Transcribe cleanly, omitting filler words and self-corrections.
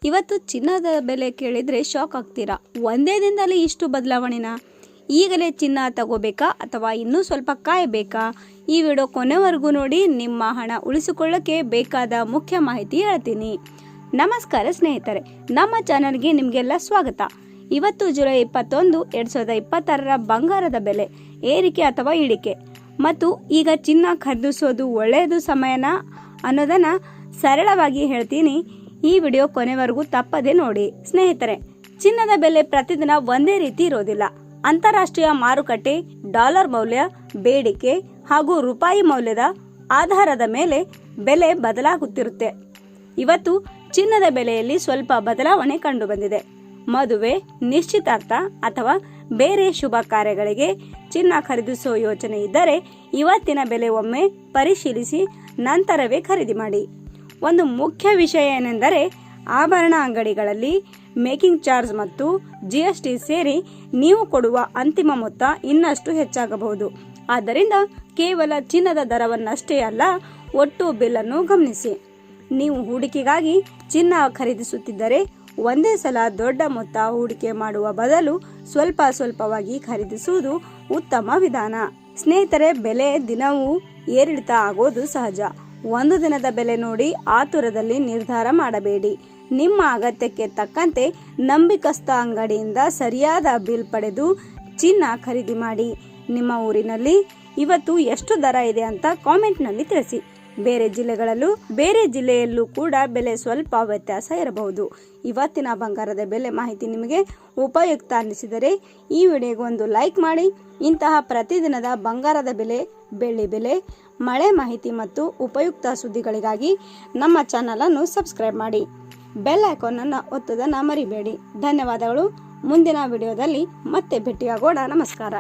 ಇವತ್ತು ಚಿನ್ನದ ಬೆಲೆ ಕೇಳಿದರೆ ಶಾಕ್ ಆಗ್ತೀರಾ. ಒಂದೇ ದಿನದಲ್ಲಿ ಇಷ್ಟು ಬದಲಾವಣೆನಾ? ಈಗಲೇ ಚಿನ್ನ ತಗೋಬೇಕಾ ಅಥವಾ ಇನ್ನೂ ಸ್ವಲ್ಪ ಕಾಯಬೇಕಾ? ಈ ವಿಡಿಯೋ ಕೊನೆವರೆಗೂ ನೋಡಿ. ನಿಮ್ಮ ಹಣ ಉಳಿಸಿಕೊಳ್ಳಕ್ಕೆ ಬೇಕಾದ ಮುಖ್ಯ ಮಾಹಿತಿ ಹೇಳ್ತೀನಿ. ನಮಸ್ಕಾರ ಸ್ನೇಹಿತರೆ, ನಮ್ಮ ಚಾನಲ್ಗೆ ನಿಮಗೆಲ್ಲ ಸ್ವಾಗತ. ಇವತ್ತು ಜುಲೈ 21, 2026 ಬಂಗಾರದ ಬೆಲೆ ಏರಿಕೆ ಅಥವಾ ಇಳಿಕೆ ಮತ್ತು ಈಗ ಚಿನ್ನ ಖರೀದಿಸೋದು ಒಳ್ಳೆಯದು ಸಮಯನ ಅನ್ನೋದನ್ನು ಸರಳವಾಗಿ ಹೇಳ್ತೀನಿ. ಈ ವಿಡಿಯೋ ಕೊನೆವರೆಗೂ ತಪ್ಪದೆ ನೋಡಿ. ಸ್ನೇಹಿತರೆ, ಚಿನ್ನದ ಬೆಲೆ ಪ್ರತಿದಿನ ಒಂದೇ ರೀತಿ ಇರೋದಿಲ್ಲ. ಅಂತಾರಾಷ್ಟ್ರೀಯ ಮಾರುಕಟ್ಟೆ, ಡಾಲರ್ ಮೌಲ್ಯ, ಬೇಡಿಕೆ ಹಾಗೂ ರೂಪಾಯಿ ಮೌಲ್ಯದ ಆಧಾರದ ಮೇಲೆ ಬೆಲೆ ಬದಲಾಗುತ್ತಿರುತ್ತೆ. ಇವತ್ತು ಚಿನ್ನದ ಬೆಲೆಯಲ್ಲಿ ಸ್ವಲ್ಪ ಬದಲಾವಣೆ ಕಂಡುಬಂದಿದೆ. ಮದುವೆ, ನಿಶ್ಚಿತಾರ್ಥ ಅಥವಾ ಬೇರೆ ಶುಭ ಕಾರ್ಯಗಳಿಗೆ ಚಿನ್ನ ಖರೀದಿಸುವ ಯೋಚನೆ ಇದ್ದರೆ ಇವತ್ತಿನ ಬೆಲೆ ಒಮ್ಮೆ ಪರಿಶೀಲಿಸಿ ನಂತರವೇ ಖರೀದಿ ಮಾಡಿ. ಒಂದು ಮುಖ್ಯ ವಿಷಯ ಏನೆಂದರೆ, ಆಭರಣ ಅಂಗಡಿಗಳಲ್ಲಿ ಮೇಕಿಂಗ್ ಚಾರ್ಜ್ ಮತ್ತು GST ಸೇರಿ ನೀವು ಕೊಡುವ ಅಂತಿಮ ಮೊತ್ತ ಇನ್ನಷ್ಟು ಹೆಚ್ಚಾಗಬಹುದು. ಆದ್ದರಿಂದ ಕೇವಲ ಚಿನ್ನದ ದರವನ್ನಷ್ಟೇ ಅಲ್ಲ, ಒಟ್ಟು ಬಿಲ್ ಅನ್ನು ಗಮನಿಸಿ. ನೀವು ಹೂಡಿಕೆಗಾಗಿ ಚಿನ್ನ ಖರೀದಿಸುತ್ತಿದ್ದರೆ ಒಂದೇ ಸಲ ದೊಡ್ಡ ಮೊತ್ತ ಹೂಡಿಕೆ ಮಾಡುವ ಬದಲು ಸ್ವಲ್ಪ ಸ್ವಲ್ಪವಾಗಿ ಖರೀದಿಸುವುದು ಉತ್ತಮ ವಿಧಾನ. ಸ್ನೇಹಿತರೆ, ಬೆಲೆ ದಿನವೂ ಏರಿಳಿತ ಆಗೋದು ಸಹಜ. ಒಂದು ದಿನದ ಬೆಲೆ ನೋಡಿ ಆತುರದಲ್ಲಿ ನಿರ್ಧಾರ ಮಾಡಬೇಡಿ. ನಿಮ್ಮ ಅಗತ್ಯಕ್ಕೆ ತಕ್ಕಂತೆ ನಂಬಿಕಸ್ಥ ಅಂಗಡಿಯಿಂದ ಸರಿಯಾದ ಬಿಲ್ ಪಡೆದು ಚಿನ್ನ ಖರೀದಿ ಮಾಡಿ. ನಿಮ್ಮ ಊರಿನಲ್ಲಿ ಇವತ್ತು ಎಷ್ಟು ದರ ಇದೆ ಅಂತ ಕಾಮೆಂಟ್ನಲ್ಲಿ ತಿಳಿಸಿ. ಬೇರೆ ಜಿಲ್ಲೆಯಲ್ಲೂ ಕೂಡ ಬೆಲೆ ಸ್ವಲ್ಪ ವ್ಯತ್ಯಾಸ ಇರಬಹುದು. ಇವತ್ತಿನ ಬಂಗಾರದ ಬೆಲೆ ಮಾಹಿತಿ ನಿಮಗೆ ಉಪಯುಕ್ತ ಅನ್ನಿಸಿದರೆ ಈ ವಿಡಿಯೋಗೆ ಒಂದು ಲೈಕ್ ಮಾಡಿ. ಇಂತಹ ಪ್ರತಿದಿನದ ಬಂಗಾರದ ಬೆಲೆ, ಬೆಳ್ಳಿ ಬೆಲೆ, ಮಳೆ ಮಾಹಿತಿ ಮತ್ತು ಉಪಯುಕ್ತ ಸುದ್ದಿಗಳಿಗಾಗಿ ನಮ್ಮ ಚಾನಲನ್ನು ಸಬ್ಸ್ಕ್ರೈಬ್ ಮಾಡಿ. ಬೆಲ್ ಐಕಾನ್ ಒತ್ತುವುದನ್ನು ಮರಿಬೇಡಿ. ಧನ್ಯವಾದಗಳು. ಮುಂದಿನ ವಿಡಿಯೋದಲ್ಲಿ ಮತ್ತೆ ಭೇಟಿಯಾಗೋಣ. ನಮಸ್ಕಾರ.